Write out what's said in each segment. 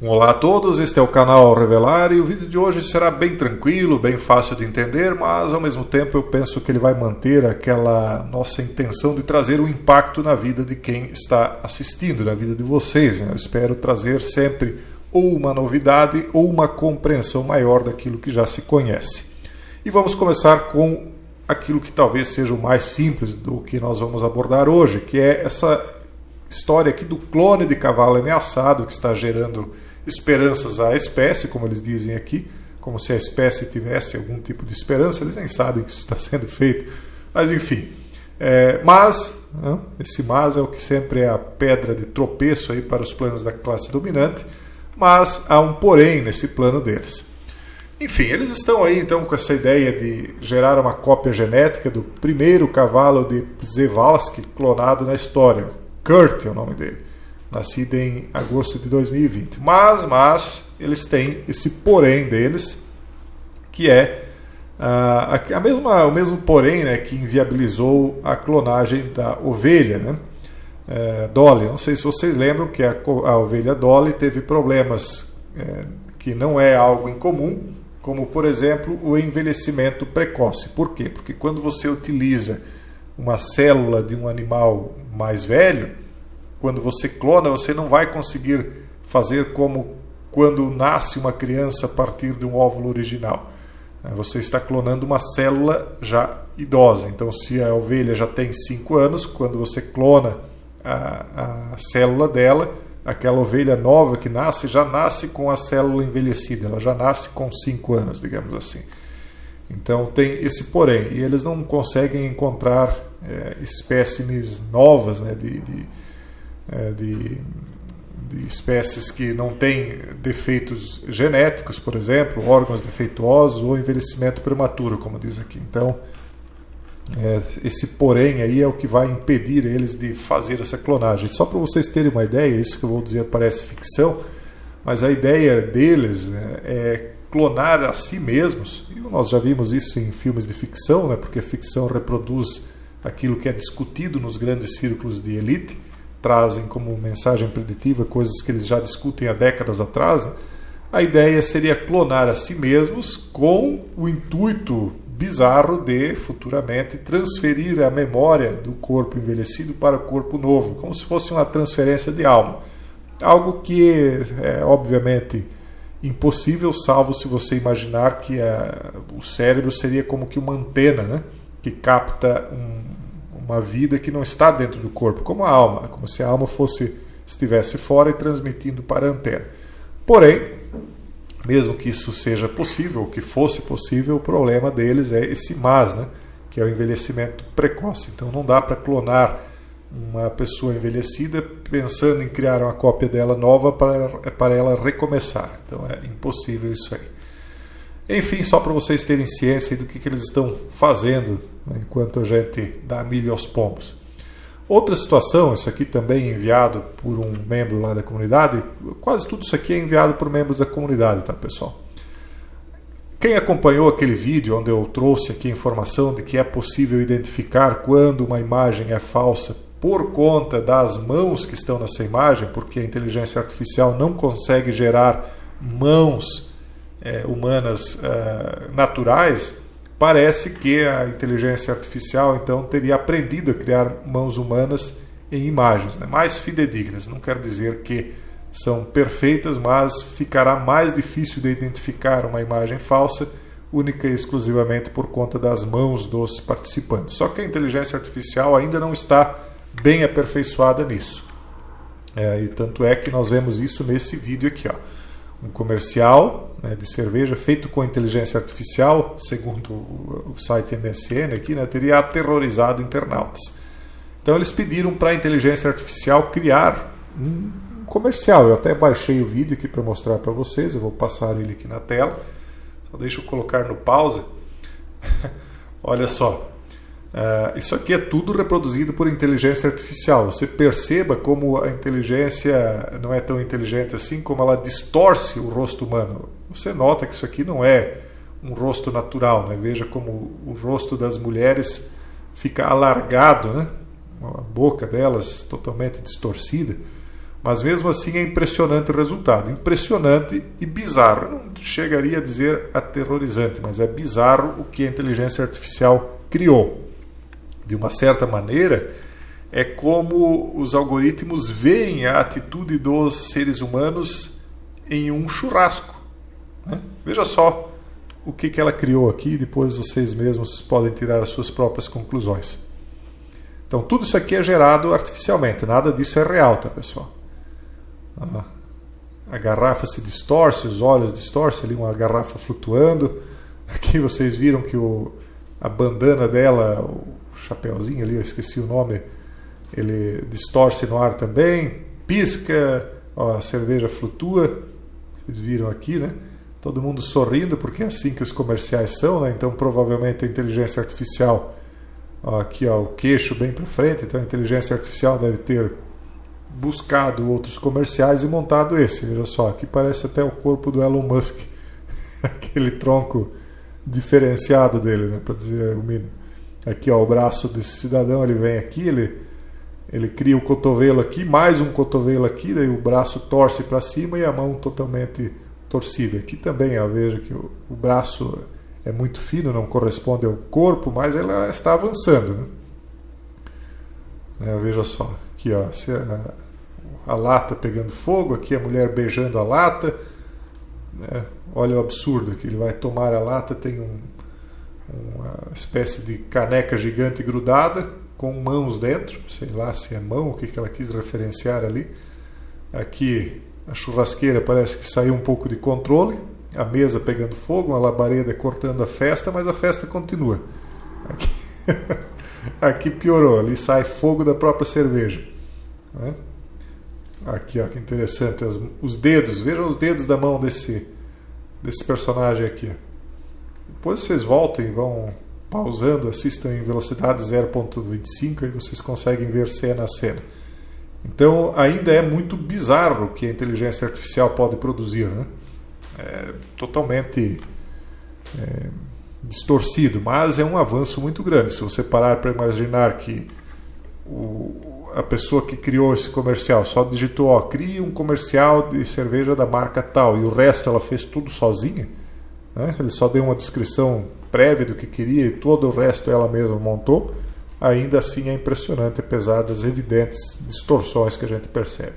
Olá a todos, este é o canal Revelar e o vídeo de hoje será bem tranquilo, bem fácil de entender, mas ao mesmo tempo eu penso que ele vai manter aquela nossa intenção de trazer um impacto na vida de quem está assistindo, na vida de vocês. Eu espero trazer sempre ou uma novidade ou uma compreensão maior daquilo que já se conhece. E vamos começar com aquilo que talvez seja o mais simples do que nós vamos abordar hoje, que é essa história aqui do clone de cavalo ameaçado que está gerando esperanças à espécie, como eles dizem aqui, como se a espécie tivesse algum tipo de esperança. Eles nem sabem que isso está sendo feito, mas enfim. Esse mas é o que sempre é a pedra de tropeço aí para os planos da classe dominante, mas há um porém nesse plano deles. Enfim, eles estão aí então com essa ideia de gerar uma cópia genética do primeiro cavalo de Przewalski clonado na história. Kurt é o nome dele, nascido em agosto de 2020. Mas eles têm esse porém deles, que é o mesmo porém, né, que inviabilizou a clonagem da ovelha, né? Dolly. Não sei se vocês lembram que a ovelha Dolly teve problemas que não é algo incomum, como, por exemplo, o envelhecimento precoce. Por quê? Porque quando você utiliza uma célula de um animal mais velho, quando você clona, você não vai conseguir fazer como quando nasce uma criança a partir de um óvulo original. Você está clonando uma célula já idosa. Então, se a ovelha já tem 5 anos, quando você clona a célula dela, aquela ovelha nova que nasce, já nasce com a célula envelhecida, ela já nasce com 5 anos, digamos assim. Então tem esse porém, e eles não conseguem encontrar espécimes novas, né, de espécies que não têm defeitos genéticos, por exemplo, órgãos defeituosos ou envelhecimento prematuro, como diz aqui. Então, esse porém aí é o que vai impedir eles de fazer essa clonagem. Só para vocês terem uma ideia, isso que eu vou dizer parece ficção, mas a ideia deles é clonar a si mesmos. E nós já vimos isso em filmes de ficção, né, porque a ficção reproduz aquilo que é discutido nos grandes círculos de elite, trazem como mensagem preditiva coisas que eles já discutem há décadas atrás, né? A ideia seria clonar a si mesmos com o intuito bizarro de futuramente transferir a memória do corpo envelhecido para o corpo novo, como se fosse uma transferência de alma. Algo que é obviamente impossível, salvo se você imaginar que o cérebro seria como que uma antena, né, que capta uma vida que não está dentro do corpo, como a alma, como se a alma estivesse fora e transmitindo para a antena. Porém, mesmo que isso seja possível, ou que fosse possível, o problema deles é esse mas, né, que é o envelhecimento precoce. Então não dá para clonar uma pessoa envelhecida pensando em criar uma cópia dela nova para ela recomeçar. Então é impossível isso aí. Enfim, só para vocês terem ciência do que eles estão fazendo, né, enquanto a gente dá milho aos pombos. Outra situação, isso aqui também é enviado por um membro lá da comunidade. Quase tudo isso aqui é enviado por membros da comunidade, tá, pessoal? Quem acompanhou aquele vídeo onde eu trouxe aqui a informação de que é possível identificar quando uma imagem é falsa por conta das mãos que estão nessa imagem, porque a inteligência artificial não consegue gerar mãos humanas naturais, parece que a inteligência artificial então teria aprendido a criar mãos humanas em imagens, né, mais fidedignas. Não quer dizer que são perfeitas, mas ficará mais difícil de identificar uma imagem falsa única e exclusivamente por conta das mãos dos participantes. Só que a inteligência artificial ainda não está bem aperfeiçoada nisso. E tanto é que nós vemos isso nesse vídeo aqui, ó. Um comercial, né, de cerveja feito com inteligência artificial, segundo o site MSN aqui, né, teria aterrorizado internautas. Então eles pediram para a inteligência artificial criar um comercial. Eu até baixei o vídeo aqui para mostrar para vocês, eu vou passar ele aqui na tela. Só deixa eu colocar no pause. Olha só. Isso aqui é tudo reproduzido por inteligência artificial. Você perceba como a inteligência não é tão inteligente assim, como ela distorce o rosto humano. Você nota que isso aqui não é um rosto natural, né? Veja como o rosto das mulheres fica alargado, né? A boca delas totalmente distorcida. Mas mesmo assim é impressionante o resultado. Impressionante e bizarro. Eu não chegaria a dizer aterrorizante, mas é bizarro o que a inteligência artificial criou. De uma certa maneira, é como os algoritmos veem a atitude dos seres humanos em um churrasco. Né? Veja só o que ela criou aqui e depois vocês mesmos podem tirar as suas próprias conclusões. Então tudo isso aqui é gerado artificialmente, nada disso é real, tá, pessoal? A garrafa se distorce, os olhos distorcem, ali uma garrafa flutuando. Aqui vocês viram que a bandana dela, o chapéuzinho ali, eu esqueci o nome, ele distorce no ar também, pisca, ó, a cerveja flutua, vocês viram aqui, né? Todo mundo sorrindo, porque é assim que os comerciais são, né? Então provavelmente a inteligência artificial, ó, aqui ó, o queixo bem para frente, então a inteligência artificial deve ter buscado outros comerciais e montado esse. Veja só, aqui parece até o corpo do Elon Musk, aquele tronco diferenciado dele, né, para dizer o mínimo. Aqui ó, o braço desse cidadão, ele vem aqui, ele cria o cotovelo aqui, mais um cotovelo aqui, daí o braço torce para cima e a mão totalmente torcida. Aqui também, ó, veja que o braço é muito fino, não corresponde ao corpo, mas ela está avançando, né? Veja só, aqui ó, a lata pegando fogo, aqui a mulher beijando a lata, né? Olha o absurdo, que ele vai tomar a lata, tem uma espécie de caneca gigante grudada, com mãos dentro, sei lá se é mão, o que ela quis referenciar ali. Aqui a churrasqueira parece que saiu um pouco de controle, a mesa pegando fogo, uma labareda cortando a festa, mas a festa continua. Aqui, aqui piorou, ali sai fogo da própria cerveja. Né? Aqui, ó, que interessante, os dedos, vejam os dedos da mão desse personagem aqui. Depois vocês voltem e vão pausando, assistam em velocidade 0.25 e vocês conseguem ver cena a cena. Então ainda é muito bizarro o que a inteligência artificial pode produzir, né? É totalmente distorcido, mas é um avanço muito grande. Se você parar para imaginar que a pessoa que criou esse comercial só digitou, ó, crie um comercial de cerveja da marca tal, e o resto ela fez tudo sozinha, né? Ele só deu uma descrição prévia do que queria e todo o resto ela mesma montou. Ainda assim é impressionante, apesar das evidentes distorções que a gente percebe.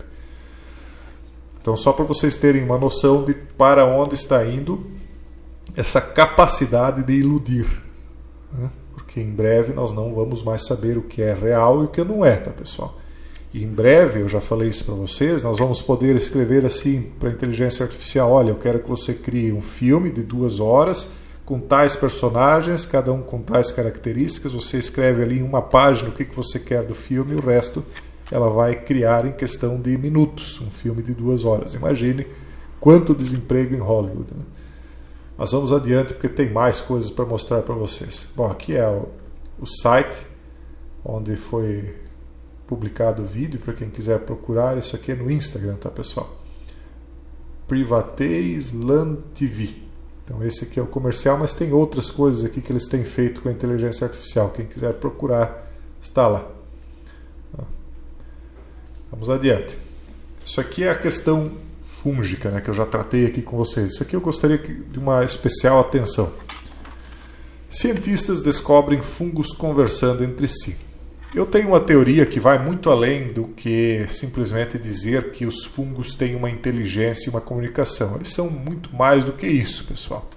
Então, só para vocês terem uma noção de para onde está indo essa capacidade de iludir, né? Porque em breve nós não vamos mais saber o que é real e o que não é, tá, pessoal? E em breve, eu já falei isso para vocês, nós vamos poder escrever assim para a inteligência artificial: olha, eu quero que você crie um filme de 2 horas com tais personagens, cada um com tais características. Você escreve ali em uma página o que você quer do filme e o resto ela vai criar em questão de minutos, um filme de 2 horas. Imagine quanto desemprego em Hollywood, né? Mas vamos adiante porque tem mais coisas para mostrar para vocês. Bom, aqui é o site onde foi publicado o vídeo, para quem quiser procurar. Isso aqui é no Instagram, tá, pessoal? Privateisland TV. Então esse aqui é o comercial, mas tem outras coisas aqui que eles têm feito com a inteligência artificial. Quem quiser procurar, está lá. Vamos adiante. Isso aqui é a questão fúngica, né, que eu já tratei aqui com vocês. Isso aqui eu gostaria de uma especial atenção. Cientistas descobrem fungos conversando entre si. Eu tenho uma teoria que vai muito além do que simplesmente dizer que os fungos têm uma inteligência e uma comunicação. Eles são muito mais do que isso, pessoal.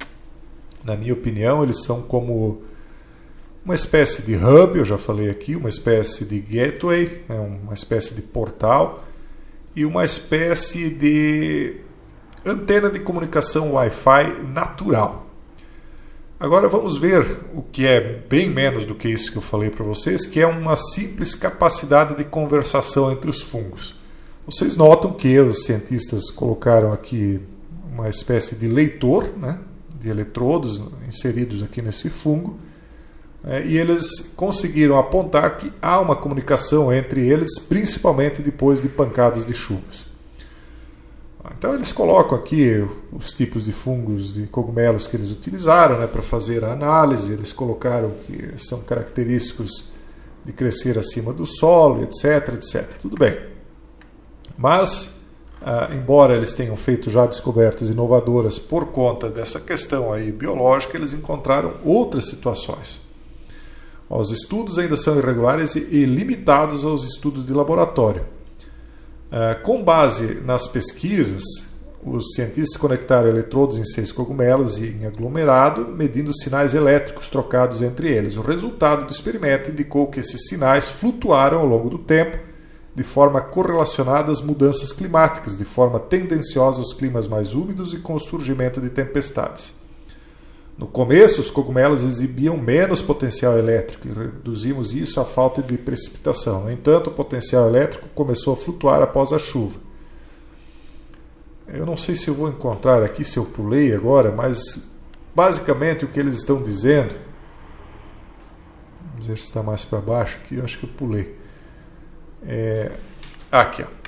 Na minha opinião, eles são como uma espécie de hub, eu já falei aqui, uma espécie de gateway, uma espécie de portal e uma espécie de antena de comunicação Wi-Fi natural. Agora vamos ver o que é bem menos do que isso que eu falei para vocês, que é uma simples capacidade de conversação entre os fungos. Vocês notam que os cientistas colocaram aqui uma espécie de leitor, né, de eletrodos inseridos aqui nesse fungo, e eles conseguiram apontar que há uma comunicação entre eles, principalmente depois de pancadas de chuvas. Então eles colocam aqui os tipos de fungos, de cogumelos que eles utilizaram, né, para fazer a análise. Eles colocaram que são característicos de crescer acima do solo, etc, etc. Tudo bem. Mas, embora eles tenham feito já descobertas inovadoras por conta dessa questão aí biológica, eles encontraram outras situações. Os estudos ainda são irregulares e limitados aos estudos de laboratório. Com base nas pesquisas, os cientistas conectaram eletrodos em 6 cogumelos em aglomerado, medindo sinais elétricos trocados entre eles. O resultado do experimento indicou que esses sinais flutuaram ao longo do tempo, de forma correlacionada às mudanças climáticas, de forma tendenciosa aos climas mais úmidos e com o surgimento de tempestades. No começo, os cogumelos exibiam menos potencial elétrico e reduzimos isso à falta de precipitação. No entanto, o potencial elétrico começou a flutuar após a chuva. Eu não sei se eu vou encontrar aqui, se eu pulei agora, mas basicamente o que eles estão dizendo... Vamos ver se está mais para baixo aqui, eu acho que eu pulei. Aqui, ó.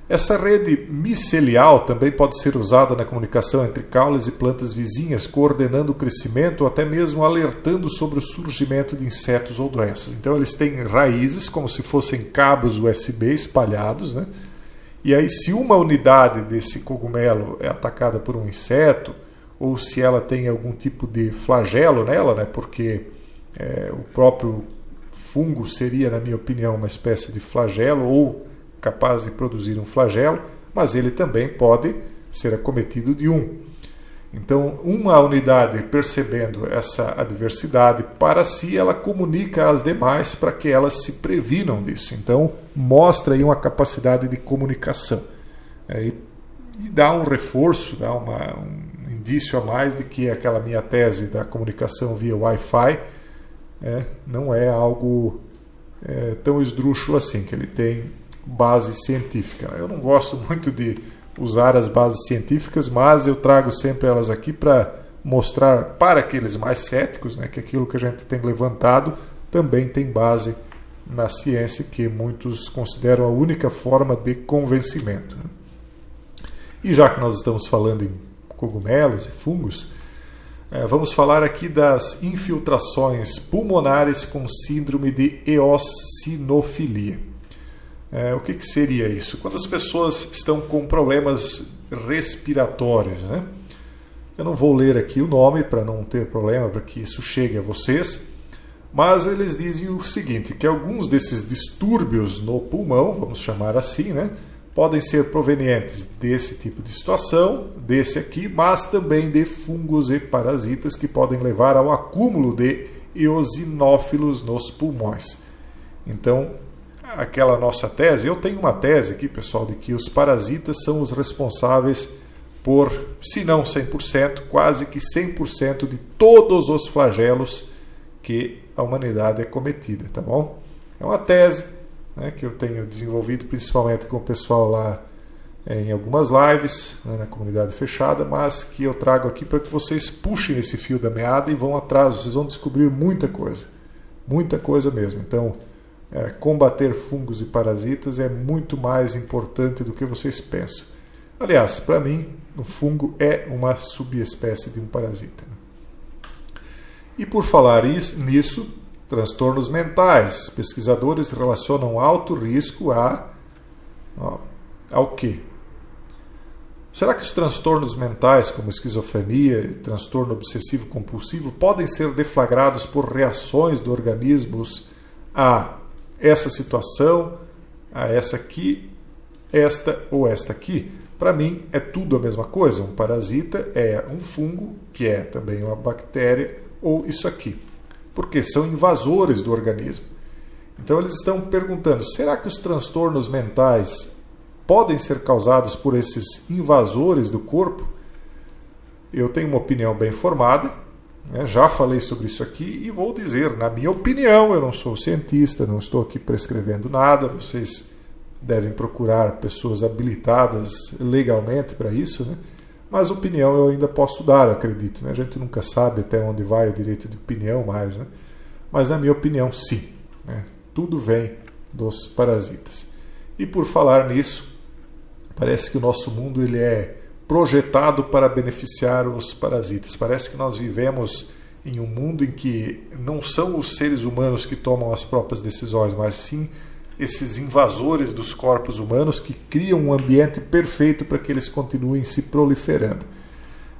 Essa rede micelial também pode ser usada na comunicação entre caules e plantas vizinhas, coordenando o crescimento ou até mesmo alertando sobre o surgimento de insetos ou doenças. Então eles têm raízes como se fossem cabos USB espalhados, né? E aí se uma unidade desse cogumelo é atacada por um inseto, ou se ela tem algum tipo de flagelo nela, né? Porque o próprio fungo seria, na minha opinião, uma espécie de flagelo ou capaz de produzir um flagelo, mas ele também pode ser acometido de um. Então, uma unidade percebendo essa adversidade para si, ela comunica às demais para que elas se previnam disso. Então, mostra aí uma capacidade de comunicação. E dá um reforço, dá um indício a mais de que aquela minha tese da comunicação via Wi-Fi não é algo tão esdrúxulo assim, que ele tem base científica. Eu não gosto muito de usar as bases científicas, mas eu trago sempre elas aqui para mostrar para aqueles mais céticos, né, que aquilo que a gente tem levantado também tem base na ciência, que muitos consideram a única forma de convencimento. E já que nós estamos falando em cogumelos e fungos, vamos falar aqui das infiltrações pulmonares com síndrome de eosinofilia. O que seria isso? Quando as pessoas estão com problemas respiratórios, né? Eu não vou ler aqui o nome para não ter problema, para que isso chegue a vocês, mas eles dizem o seguinte, que alguns desses distúrbios no pulmão, vamos chamar assim, né, podem ser provenientes desse tipo de situação, desse aqui, mas também de fungos e parasitas que podem levar ao acúmulo de eosinófilos nos pulmões. Então, aquela nossa tese, eu tenho uma tese aqui, pessoal, de que os parasitas são os responsáveis por, se não 100%, quase que 100% de todos os flagelos que a humanidade é cometida, tá bom? É uma tese, né, que eu tenho desenvolvido principalmente com o pessoal lá em algumas lives, né, na comunidade fechada, mas que eu trago aqui para que vocês puxem esse fio da meada e vão atrás, vocês vão descobrir muita coisa mesmo. Então, combater fungos e parasitas é muito mais importante do que vocês pensam. Aliás, para mim, o fungo é uma subespécie de um parasita. E por falar nisso, transtornos mentais. Pesquisadores relacionam alto risco ao quê? Será que os transtornos mentais, como esquizofrenia e transtorno obsessivo-compulsivo, podem ser deflagrados por reações do organismo a essa situação, a essa aqui, esta ou esta aqui? Para mim, é tudo a mesma coisa. Um parasita é um fungo, que é também uma bactéria, ou isso aqui. Porque são invasores do organismo. Então, eles estão perguntando, será que os transtornos mentais podem ser causados por esses invasores do corpo? Eu tenho uma opinião bem formada, né? Já falei sobre isso aqui e vou dizer, na minha opinião, eu não sou cientista, não estou aqui prescrevendo nada, vocês devem procurar pessoas habilitadas legalmente para isso, né? Mas opinião eu ainda posso dar, eu acredito, né? A gente nunca sabe até onde vai o direito de opinião mais, né? Mas na minha opinião, sim, né? Tudo vem dos parasitas. E por falar nisso, parece que o nosso mundo ele é projetado para beneficiar os parasitas. Parece que nós vivemos em um mundo em que não são os seres humanos que tomam as próprias decisões, mas sim esses invasores dos corpos humanos que criam um ambiente perfeito para que eles continuem se proliferando.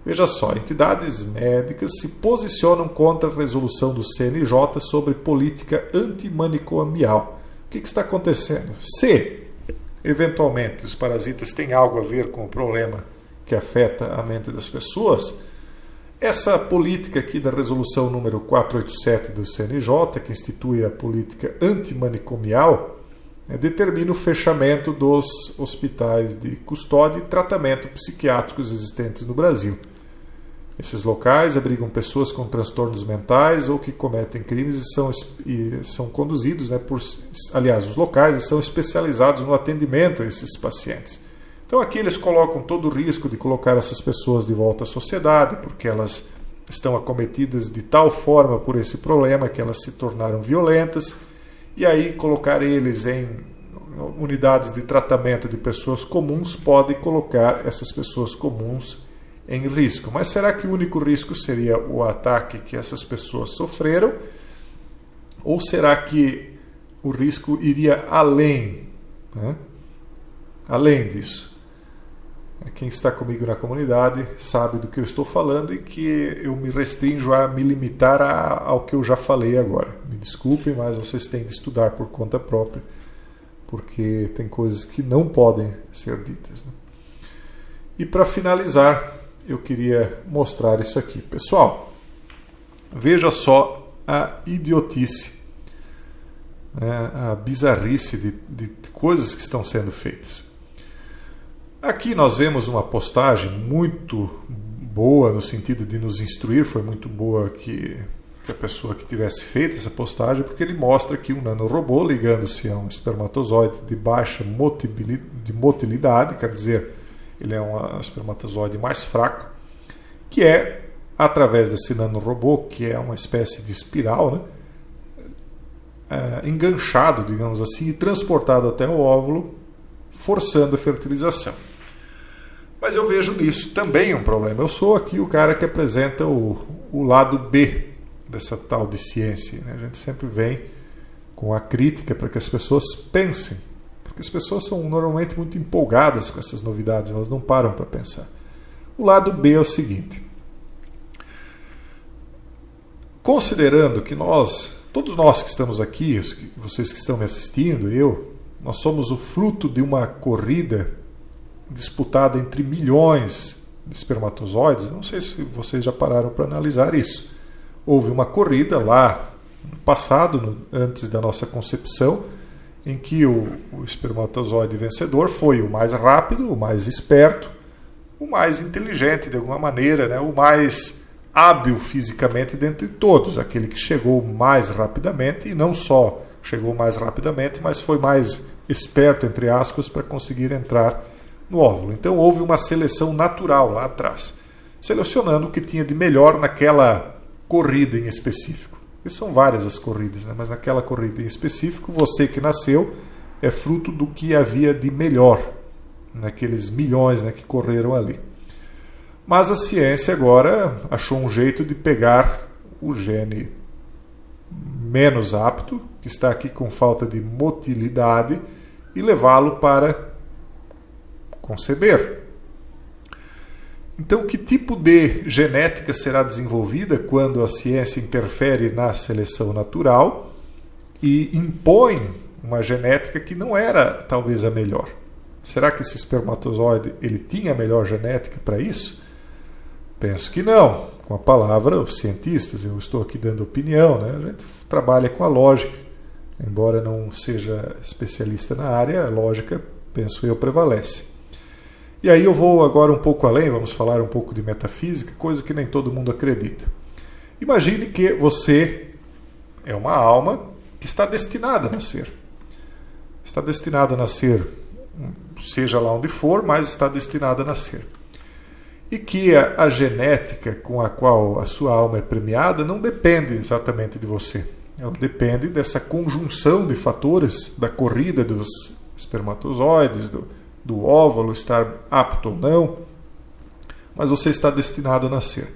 Veja só, entidades médicas se posicionam contra a resolução do CNJ sobre política antimanicomial. O que está acontecendo? Se, eventualmente, os parasitas têm algo a ver com o problema que afeta a mente das pessoas, essa política aqui da resolução número 487 do CNJ, que institui a política antimanicomial, determina o fechamento dos hospitais de custódia e tratamento psiquiátricos existentes no Brasil. Esses locais abrigam pessoas com transtornos mentais ou que cometem crimes e são conduzidos, aliás, os locais são especializados no atendimento a esses pacientes. Então aqui eles colocam todo o risco de colocar essas pessoas de volta à sociedade, porque elas estão acometidas de tal forma por esse problema que elas se tornaram violentas, e aí colocar eles em unidades de tratamento de pessoas comuns pode colocar essas pessoas comuns em risco. Mas será que o único risco seria o ataque que essas pessoas sofreram? Ou será que o risco iria além? Além disso. Quem está comigo na comunidade sabe do que eu estou falando e que eu me restringo a me limitar ao que eu já falei agora. Me desculpem, mas vocês têm de estudar por conta própria, porque tem coisas que não podem ser ditas. E para finalizar, eu queria mostrar isso aqui. Pessoal, veja só a idiotice, a bizarrice de coisas que estão sendo feitas. Aqui nós vemos uma postagem muito boa no sentido de nos instruir, foi muito boa que a pessoa que tivesse feito essa postagem, porque ele mostra que um nanorobô ligando-se a um espermatozoide de baixa motilidade, quer dizer, ele é um espermatozoide mais fraco, que é, através desse nanorobô, que é uma espécie de espiral, enganchado, digamos assim, e transportado até o óvulo, forçando a fertilização. Mas eu vejo nisso também um problema. Eu sou aqui o cara que apresenta o lado B dessa tal de ciência. A gente sempre vem com a crítica para que as pessoas pensem. Porque as pessoas são normalmente muito empolgadas com essas novidades, elas não param para pensar. O lado B é o seguinte. Considerando que todos nós que estamos aqui, vocês que estão me assistindo, nós somos o fruto de uma corrida disputada entre milhões de espermatozoides. Não sei se vocês já pararam para analisar isso. Houve uma corrida lá no passado, antes da nossa concepção, em que o espermatozoide vencedor foi o mais rápido, o mais esperto, o mais inteligente de alguma maneira, o mais hábil fisicamente dentre todos, aquele que chegou mais rapidamente, e não só chegou mais rapidamente, mas foi mais esperto, entre aspas, para conseguir entrar no óvulo. Então houve uma seleção natural lá atrás, selecionando o que tinha de melhor naquela corrida em específico. E são várias as corridas, mas naquela corrida em específico, você que nasceu é fruto do que havia de melhor naqueles milhões que correram ali. Mas a ciência agora achou um jeito de pegar o gene menos apto, que está aqui com falta de motilidade, e levá-lo para conceber. Então, que tipo de genética será desenvolvida quando a ciência interfere na seleção natural e impõe uma genética que não era talvez a melhor? Será que esse espermatozoide ele tinha a melhor genética para isso? Penso que não. Com a palavra, os cientistas, eu estou aqui dando opinião, a gente trabalha com a lógica. Embora não seja especialista na área, a lógica, penso eu, prevalece. E aí eu vou agora um pouco além, vamos falar um pouco de metafísica, coisa que nem todo mundo acredita. Imagine que você é uma alma que está destinada a nascer. Está destinada a nascer, seja lá onde for, mas está destinada a nascer. E que a genética com a qual a sua alma é premiada não depende exatamente de você. Ela depende dessa conjunção de fatores, da corrida dos espermatozoides, do óvulo estar apto ou não, mas você está destinado a nascer.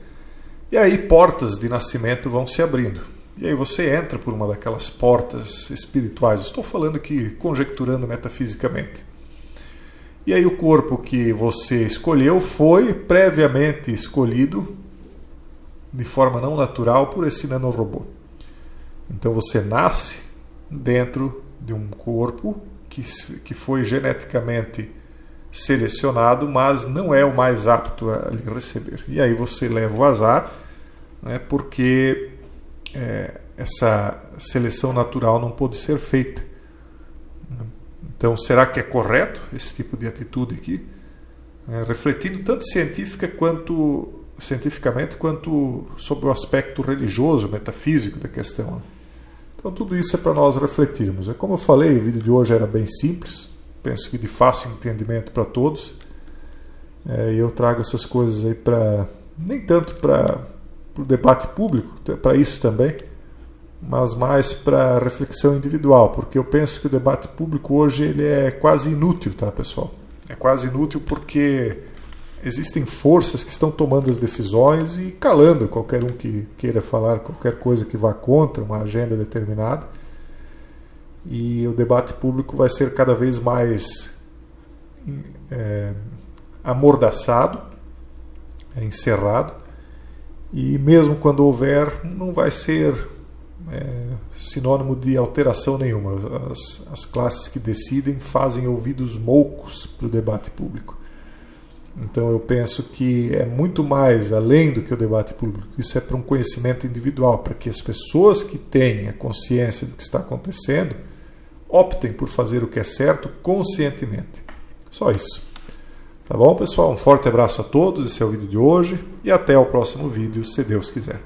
E aí portas de nascimento vão se abrindo. e aí você entra por uma daquelas portas espirituais. Estou falando aqui, conjecturando metafisicamente. E aí o corpo que você escolheu foi previamente escolhido de forma não natural por esse nanorobô. Então você nasce dentro de um corpo que foi geneticamente selecionado, mas não é o mais apto a lhe receber. E aí você leva o azar, né, porque essa seleção natural não pôde ser feita. Então, será que é correto esse tipo de atitude aqui? Refletindo tanto cientificamente quanto sobre o aspecto religioso, metafísico da questão. Então, tudo isso é para nós refletirmos. Como eu falei, o vídeo de hoje era bem simples, penso que de fácil entendimento para todos. E eu trago essas coisas aí nem tanto para o debate público, para isso também, mas mais para reflexão individual, porque eu penso que o debate público hoje ele é quase inútil, tá, pessoal? É quase inútil porque existem forças que estão tomando as decisões e calando qualquer um que queira falar qualquer coisa que vá contra uma agenda determinada. E o debate público vai ser cada vez mais amordaçado, encerrado, e mesmo quando houver, não vai ser sinônimo de alteração nenhuma. As classes que decidem fazem ouvidos moucos para o debate público. Então eu penso que é muito mais além do que o debate público. Isso é para um conhecimento individual, para que as pessoas que têm a consciência do que está acontecendo optem por fazer o que é certo conscientemente. Só isso. Tá bom, pessoal? Um forte abraço a todos. Esse é o vídeo de hoje e até o próximo vídeo, se Deus quiser.